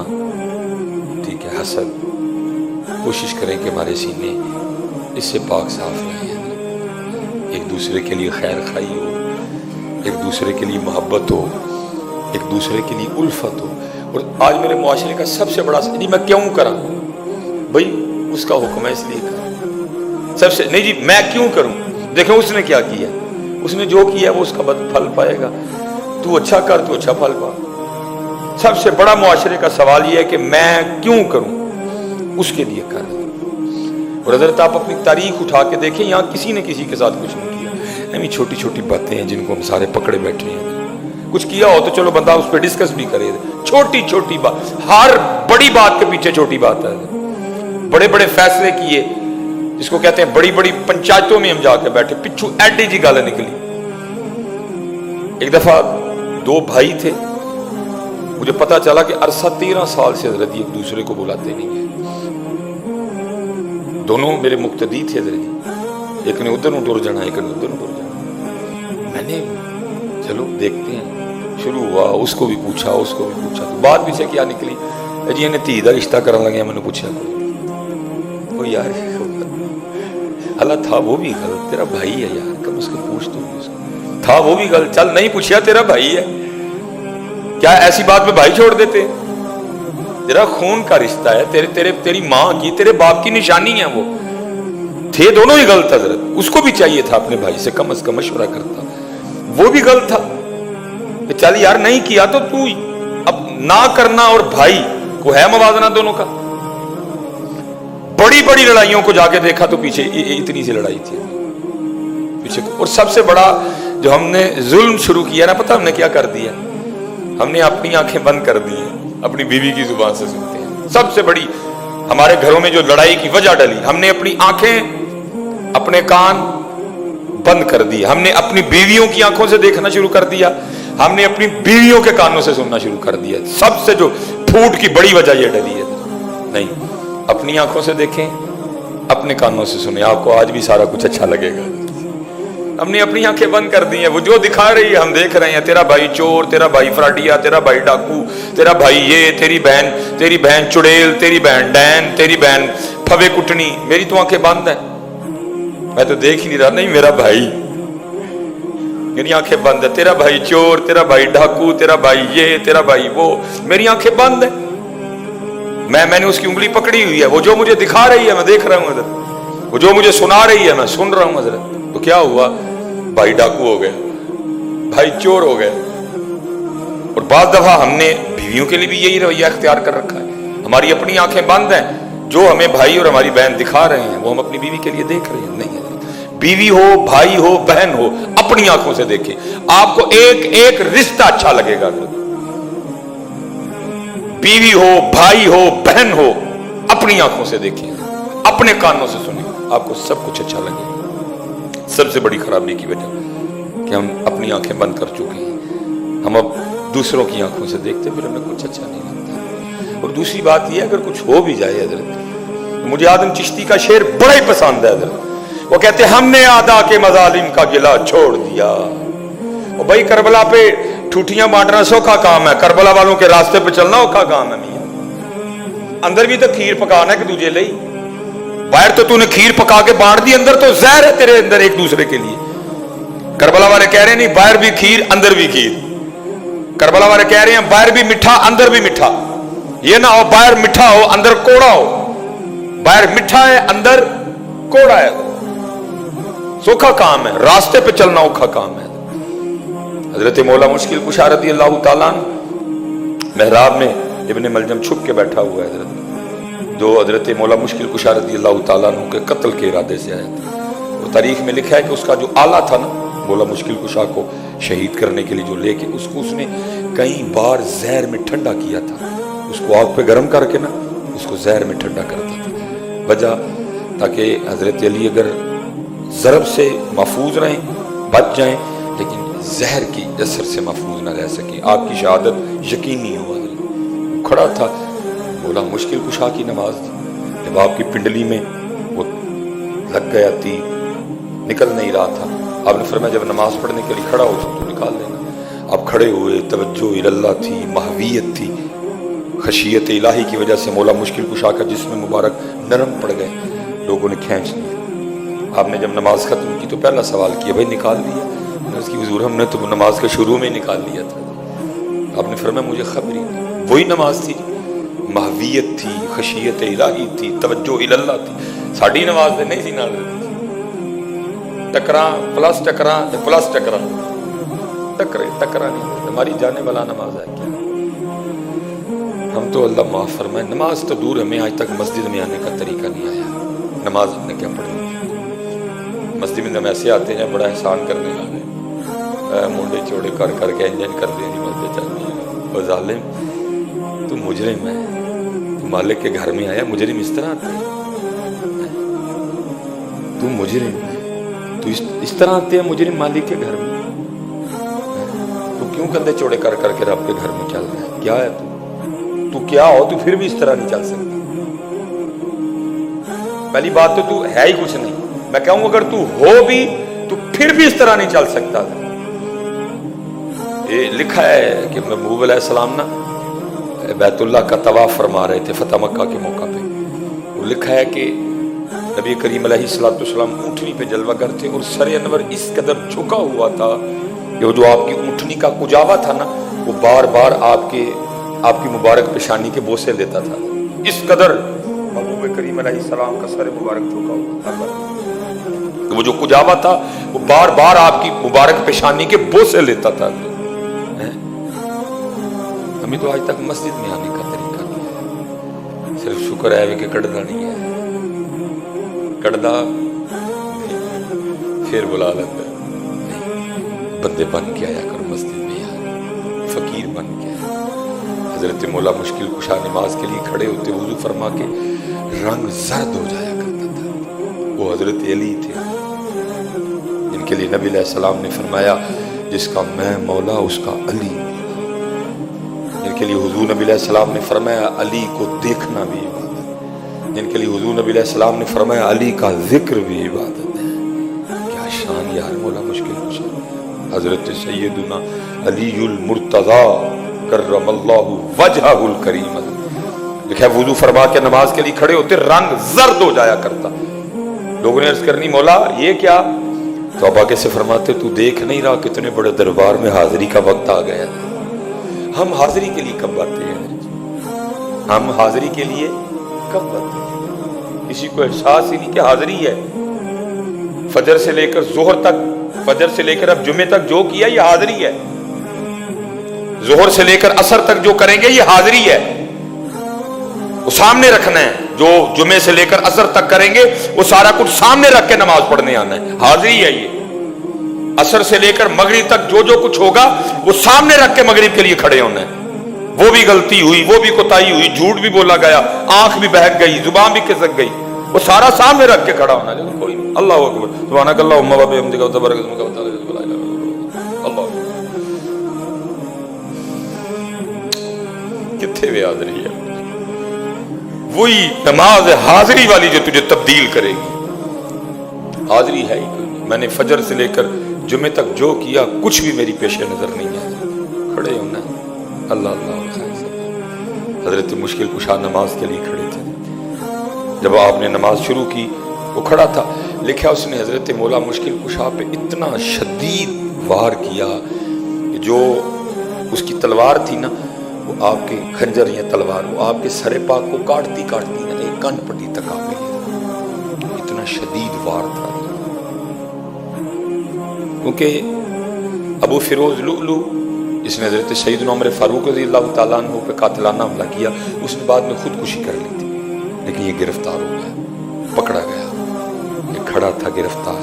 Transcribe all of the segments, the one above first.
کینہ، ٹھیک ہے، حسد، کوشش کریں کہ ہمارے سینے اس سے پاک صاف رہیں، ایک دوسرے کے لیے خیر خواہی ہو، ایک دوسرے کے لیے محبت ہو، ایک دوسرے کے لیے الفت ہو۔ اور آج میرے معاشرے کا سب سے بڑا نہیں میں کیوں کروں بھائی، اس کا حکم ہے اس لیے کروں، سب سے نہیں جی میں کیوں کروں، دیکھیں اس نے کیا کیا، اس نے جو کیا وہ اس کا پھل پائے گا، تو اچھا کر تو اچھا پھل پا۔ سب سے بڑا معاشرے کا سوال یہ ہے کہ میں کیوں کروں، اس کے لیے کر۔ اور حضرت آپ اپنی تاریخ اٹھا کے دیکھیں، یہاں کسی نے کسی کے ساتھ کچھ نہیں کیا، ہمیں چھوٹی چھوٹی باتیں ہیں جن کو ہم سارے پکڑے بیٹھے ہیں، کچھ کیا ہو تو چلو بندہ اس پہ ڈسکس بھی کرے، چھوٹی چھوٹی بات، ہر بڑی بات کے پیچھے چھوٹی بات ہے، بڑے بڑے فیصلے کیے جس کو کہتے ہیں بڑی بڑی پنچایتوں میں ہم جا کے بیٹھے، پچھو ایڈی جی گال نکلی۔ ایک دفعہ دو بھائی تھے، مجھے پتا چلا کہ عرصہ 13 سال سے حضرت ایک دوسرے کو بلاتے نہیں ہیں، دونوں میرے مقتدی تھے حضرت، ایک نے ادھر ٹر جانا، ایک نے ادھر ٹر جانا۔ میں نے چلو دیکھتے ہیں، شروع ہوا، اس کو بھی پوچھا اس کو بھی پوچھا، تو بات بھی سے کیا نکلی، جی انہیں تھی دا رشتہ کرنے لگے، میں نے پوچھا کوئی یار اللہ تھا وہ بھی غلط، تیرا بھائی ہے یار، کم از کم پوچھ تو اس کو، تھا وہ بھی غلط، چل نہیں پوچھا تیرا بھائی ہے، کیا ایسی بات میں بھائی چھوڑ دیتے، تیرا خون کا رشتہ ہے، تیری ماں کی تیرے باپ کی نشانی ہے، وہ تھے دونوں ہی غلط حضرت، اس کو بھی چاہیے تھا اپنے بھائی سے کم از کم مشورہ کرتا، وہ بھی غلط تھا، چل یار نہیں کیا تو اب نہ کرنا اور بھائی کو ہے موازنہ دونوں کا۔ بڑی بڑی لڑائیوں کو جا کے دیکھا تو پیچھے اتنی سی لڑائی تھی پیچھے، اور سب سے بڑا جو ہم نے ظلم شروع کیا نا، پتہ ہم نے کیا کر دیا، ہم نے اپنی آنکھیں بند کر دی ہیں، اپنی بیوی کی زبان سے سنتے ہیں، سب سے بڑی ہمارے گھروں میں جو لڑائی کی وجہ ڈلی، ہم نے اپنی آنکھیں اپنے کان بند کر دی، ہم نے اپنی بیویوں کی آنکھوں سے دیکھنا شروع کر دیا، ہم نے اپنی بیویوں کے کانوں سے سننا شروع کر دیا، سب سے جو پھوٹ کی بڑی وجہ یہ ڈلی ہے۔ نہیں، اپنی آنکھوں سے دیکھیں، اپنے کانوں سے سنیں، آپ کو آج بھی سارا کچھ اچھا لگے گا۔ ہم نے اپنی آنکھیں بند کر دی ہیں، وہ جو دکھا رہی ہے ہم دیکھ رہے ہیں، تیرا بھائی چور، تیرا بھائی فراڈیا، تیرا بھائی ڈاکو، تیرا بھائی یہ، تیری بہن چڑیل، تیری بہن ڈین، تیری بہن پھوے کٹنی، میری تو آنکھیں بند ہیں، میں تو دیکھ ہی نہیں رہا، نہیں میرا بھائی، میری آنکھیں بند ہے، تیرا بھائی چور، تیرا بھائی ڈاکو، تیرا بھائی یہ، تیرا بھائی وہ، میری آنکھیں بند ہیں، میں نے اس کی انگلی پکڑی ہوئی ہے، وہ جو مجھے دکھا رہی ہے میں دیکھ رہا ہوں حضرت، وہ جو مجھے سنا رہی ہے میں سن رہا ہوں حضرت۔ تو کیا ہوا، بھائی ڈاکو ہو گئے، بھائی چور ہو گئے، اور بعض دفعہ ہم نے بیویوں کے لیے بھی یہی رویہ اختیار کر رکھا ہے، ہماری اپنی آنکھیں بند ہیں، جو ہمیں بھائی اور ہماری بہن دکھا رہے ہیں وہ ہم اپنی بیوی کے لیے دیکھ رہے ہیں، نہیں ہے، بیوی ہو، بھائی ہو، بہن ہو، اپنی آنکھوں سے دیکھیں، آپ کو ایک ایک رشتہ اچھا لگے گا، بیوی ہو، بھائی ہو، بہن ہو، اپنی آنکھوں سے دیکھیں، اپنے کانوں سے سنیں، آپ کو سب کچھ اچھا لگے گا۔ سب سے بڑی خرابی کی وجہ کہ ہم اپنی آنکھیں بند کر چکے ہیں، ہم اب دوسروں کی آنکھوں سے دیکھتے پھر ہمیں کچھ اچھا نہیں لگتا۔ اور دوسری بات یہ اگر کچھ ہو بھی جائے حضرت، مجھے آدم چشتی کا شعر بڑا ہی پسند ہے حضرت، وہ کہتے ہیں ہم نے آدھا کے مظالم کا گلہ چھوڑ دیا۔ اور بھائی کربلا پہ ٹھوٹیاں بانٹنا سوکھا کام ہے، کربلا والوں کے راستے پہ چلنا اوکھا کام ہے میاں، اندر بھی تو کھیر پکانا ہے کہ تجھے لئی، باہر تو نے کھیر پکا کے بانٹ دی، اندر تو زہر ہے تیرے اندر ایک دوسرے کے لیے۔ کربلا والے کہہ رہے ہیں نہیں باہر بھی کھیر اندر بھی کھیر، کربلا والے کہہ رہے ہیں باہر بھی میٹھا اندر بھی میٹھا، یہ نہ ہو باہر میٹھا ہو اندر کوڑا ہو، باہر میٹھا ہے اندر کوڑا ہے، سوکھا کام ہے، راستے پہ چلنا اوکھا کام ہے۔ حضرت مولا مشکل کشا رضی اللہ تعالیٰ محراب میں ابن ملجم چھپ کے بیٹھا ہوا ہے حضرت، جو حضرت مولا مشکل کشا رضی اللہ تعالیٰ عنہ کے قتل کے ارادے سے آیا تھا۔ وہ تاریخ میں لکھا ہے کہ اس کا جو آلہ تھا نا مولا مشکل کشا کو شہید کرنے کے لیے جو لے کے اس کو اس نے کئی بار زہر میں ٹھنڈا کیا تھا، اس کو آگ پہ گرم کر کے نا اس کو زہر میں ٹھنڈا کرتا تھا، وجہ تاکہ حضرت علی اگر ضرب سے محفوظ رہیں بچ جائیں لیکن زہر کی اثر سے محفوظ نہ رہ سکیں، آپ کی شہادت یقینی ہوا۔ کھڑا تھا، مولا مشکل کشا کی نماز تھی، جب آپ کی پنڈلی میں وہ لگ گیا تھی نکل نہیں رہا تھا، آپ نے فرمایا جب نماز پڑھنے کے لیے کھڑا ہو تو نکال لینا۔ آپ کھڑے ہوئے، توجہ اللہ تھی، محویت تھی، خشیت الہی کی وجہ سے مولا مشکل کشا کا جسم مبارک نرم پڑ گئے، لوگوں نے کھینچ لیا۔ آپ نے جب نماز ختم کی تو پہلا سوال کیا، بھائی نکال لیا؟ اس کی حضور ہم نے تو نماز کے شروع میں نکال لیا تھا۔ آپ نے فرمایا مجھے خبر ہی نہیں، وہی نماز تھی، محویت تھی، خشیت الہی تھی، توجہ اللہ تھی۔ ساڑی نماز دے نہیں سی نال ٹکراں پلس ٹکراں پلس ٹکراں ٹکرا نہیں، ہماری جانے والا نماز ہے کیا؟ ہم تو اللہ معاف فرمائے، نماز تو دور، ہمیں آج تک مسجد میں آنے کا طریقہ نہیں آیا۔ نماز ہم نے کیا پڑھنی ہے؟ مسجد میں ہم ایسے آتے ہیں بڑا احسان کرنے والے، منڈے چوڑے کر کر کے انجن کر دیں مسجد چلتی ہے۔ اور ظالم تو مجرم ہے، تو مالک کے گھر میں آیا مجرم اس طرح آتے ہیں؟ تو مجرم ہے، تو اس طرح آتے ہیں مجرم مالک کے گھر میں؟ تو کیوں کندھے چوڑے کر کر کے رب کے گھر میں چل رہا ہے؟ کیا ہے تو کیا ہو؟ تو پھر بھی اس طرح نہیں چل سکتا۔ پہلی بات تو ہے ہی کچھ نہیں، میں کہوں اگر تو ہو بھی تو پھر بھی اس طرح نہیں چل سکتا۔ یہ لکھا ہے کہ محبوب علیہ السلام نا بیت اللہ کا طواف فرما رہے تھے فتح مکہ کے موقع پہ، وہ لکھا ہے کہ نبی کریم علیہ السلام اونٹنی پہ جلوہ گر تھے اور سر انور اس قدر جھکا ہوا تھا کہ وہ جو آپ کی اونٹنی کا کجاوا تھا نا، وہ بار بار آپ کی مبارک پیشانی کے بوسے لیتا تھا، اس قدر محبوب کریم علیہ السلام کا سر مبارک جھکا ہوا تھا، وہ جو کجاوا تھا وہ بار بار آپ کی مبارک پیشانی کے بوسے لیتا تھا۔ ہمیں تو آج تک مسجد میں آنے کا طریقہ نہیں ہے، صرف شکر ہے کہ کڑدا نہیں ہے، کڑدا پھر بلا لیتا ہے۔ بندے بن کے آیا کرو مسجد میں، یار فقیر بن کے آیا۔ حضرت مولا مشکل کشا نماز کے لیے کھڑے ہوتے وضو فرما کے رنگ زرد ہو جایا کرتا تھا۔ وہ حضرت علی تھے جن کے لیے نبی علیہ السلام نے فرمایا جس کا میں مولا اس کا علی، جن کے لیے حضور نبی علیہ السلام نے فرمایا علی کو دیکھنا بھی عبادت، جن کے لیے حضور نبی علیہ السلام نے فرمایا علی کا ذکر بھی عبادت ہے۔ کیا شان یار مولا مشکل کشا حضرت سیدنا علی المرتضی کرم اللہ وجہہ الکریم، لکھا ہے وضو فرما کے نماز کے لیے کھڑے ہوتے رنگ زرد ہو جایا کرتا۔ لوگوں نے عرض کرنی مولا یہ کیا؟ تو اب آگے سے فرماتے تو دیکھ نہیں رہا کتنے بڑے دربار میں حاضری کا وقت آ گیا؟ ہم حاضری کے لیے کب آتے ہیں؟ ہم حاضری کے لیے کب آتے ہیں؟ کسی کو احساس ہی نہیں کہ حاضری ہے۔ فجر سے لے کر ظہر تک، فجر سے لے کر اب جمعے تک جو کیا یہ حاضری ہے، ظہر سے لے کر عصر تک جو کریں گے یہ حاضری ہے، وہ سامنے رکھنا ہے۔ جو جمعے سے لے کر عصر تک کریں گے وہ سارا کچھ سامنے رکھ کے نماز پڑھنے آنا ہے، حاضری ہے یہ۔ عصر سے لے کر مغرب تک جو کچھ ہوگا وہ سامنے رکھ کے مغرب کے لیے کھڑے ہونا ہے۔ وہ بھی غلطی ہوئی، وہ بھی کوتاہی ہوئی، جھوٹ بھی بولا گیا، آنکھ بھی بہک گئی، زبان بھی کھسک گئی، وہ سارا سامنے رکھ کے کھڑا ہونا ہے، لیکن کوئی نہیں۔ اللہ اکبر، سبحانک اللہم و بحمدک وتبارک اسمک وتعالی جدک لا الہ الا انت، اللہ کتنے بھی حاضری ہے؟ وہی نماز حاضری والی جو تجھے تبدیل کرے گی۔ حاضری ہے ہی کوئی نہیں۔ میں نے فجر سے لے کر جمعے تک جو کیا کچھ بھی میری پیش نظر نہیں ہے، کھڑے ہونا ہے۔ اللہ اللہ خیر۔ حضرت مشکل کشا نماز کے لیے کھڑے تھے، جب آپ نے نماز شروع کی وہ کھڑا تھا، لکھا اس نے حضرت مولا مشکل کشا پہ اتنا شدید وار کیا کہ جو اس کی تلوار تھی نا وہ آپ کے خنجر یا تلوار وہ آپ کے سر پاک کو کاٹتی کاٹتی نا ایک کان پٹی تک آ گئی، اتنا شدید وار تھا۔ کیونکہ ابو فیروز لؤلؤ جس نے حضرت سیدنا عمر فاروق رضی اللہ تعالیٰ عنہ پہ قاتلانہ حملہ کیا، اس نے بعد میں خودکشی کر لی تھی، لیکن یہ گرفتار ہو گیا، پکڑا گیا، یہ کھڑا تھا گرفتار۔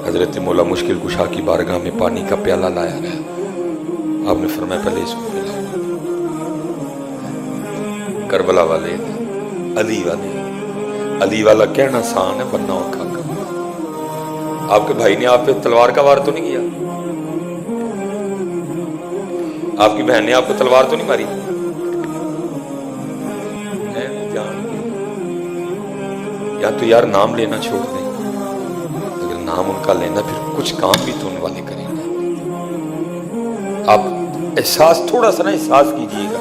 حضرت مولا مشکل کشا کی بارگاہ میں پانی کا پیالہ لایا گیا، آپ نے فرمایا پہلے اس کو پلاؤ۔ کربلا والے علی والے، علی والا کہنا آسان ہے، بننا اوکھا کام۔ آپ کے بھائی نے آپ پہ تلوار کا وار تو نہیں کیا؟ آپ کی بہن نے آپ کو تلوار تو نہیں ماری؟ جان یا تو یار نام لینا چھوڑ دیں، اگر نام ان کا لینا پھر کچھ کام بھی تو ان والے کریں گے۔ آپ احساس تھوڑا سا نا احساس کیجئے گا